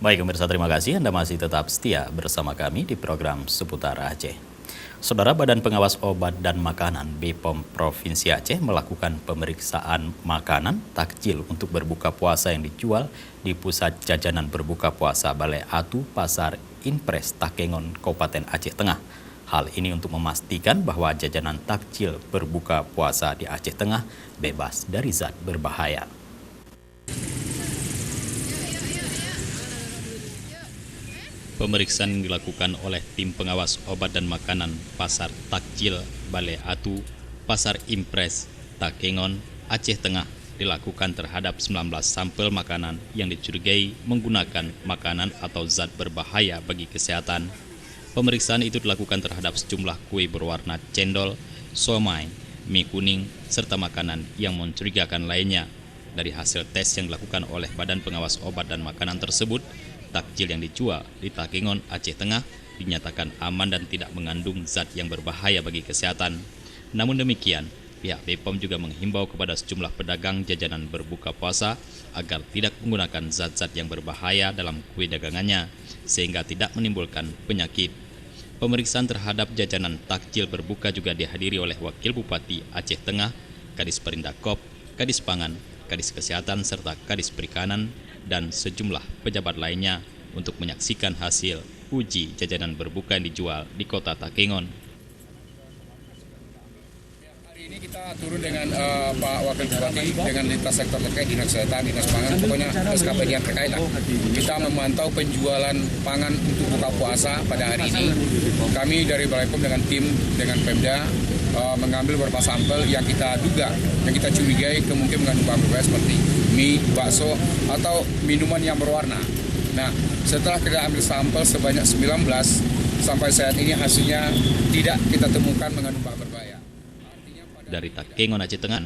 Baik pemirsa, terima kasih Anda masih tetap setia bersama kami di program Seputar Aceh. Saudara, Badan Pengawas Obat dan Makanan BPOM Provinsi Aceh melakukan pemeriksaan makanan takjil untuk berbuka puasa yang dijual di Pusat Jajanan Berbuka Puasa Balai Atu Pasar Impres Takengon, Kabupaten Aceh Tengah. Hal ini untuk memastikan bahwa jajanan takjil berbuka puasa di Aceh Tengah bebas dari zat berbahaya. Pemeriksaan yang dilakukan oleh tim pengawas obat dan makanan Pasar Takjil Balai Atu Pasar Impres Takengon, Aceh Tengah dilakukan terhadap 19 sampel makanan yang dicurigai menggunakan makanan atau zat berbahaya bagi kesehatan. Pemeriksaan itu dilakukan terhadap sejumlah kue berwarna cendol, somai, mie kuning, serta makanan yang mencurigakan lainnya. Dari hasil tes yang dilakukan oleh Badan Pengawas Obat dan Makanan tersebut, takjil yang dijual di Takengon, Aceh Tengah dinyatakan aman dan tidak mengandung zat yang berbahaya bagi kesehatan. Namun demikian, pihak BPOM juga menghimbau kepada sejumlah pedagang jajanan berbuka puasa agar tidak menggunakan zat-zat yang berbahaya dalam kue dagangannya, sehingga tidak menimbulkan penyakit. Pemeriksaan terhadap jajanan takjil berbuka juga dihadiri oleh Wakil Bupati Aceh Tengah, Kadis Perindakop, Kadis Pangan, Kadis Kesehatan, serta Kadis Perikanan, dan sejumlah pejabat lainnya untuk menyaksikan hasil uji jajanan berbuka yang dijual di kota Takengon. Hari ini kita turun dengan Pak Wakil Bupati dengan lintas sektor terkait, Dinas Kesehatan, Dinas Pangan, pokoknya SKP yang terkait lah. Kita memantau penjualan pangan untuk buka puasa pada hari ini. Kami dari Balai POM dengan tim, dengan Pemda, mengambil beberapa sampel yang kita duga, yang kita curigai kemungkinan mengandung bahan berbahaya seperti mie, bakso, atau minuman yang berwarna. Nah, setelah kita ambil sampel sebanyak 19, sampai saat ini hasilnya tidak kita temukan mengandung bahan berbahaya. Dari Takengon, Aceh Tengah,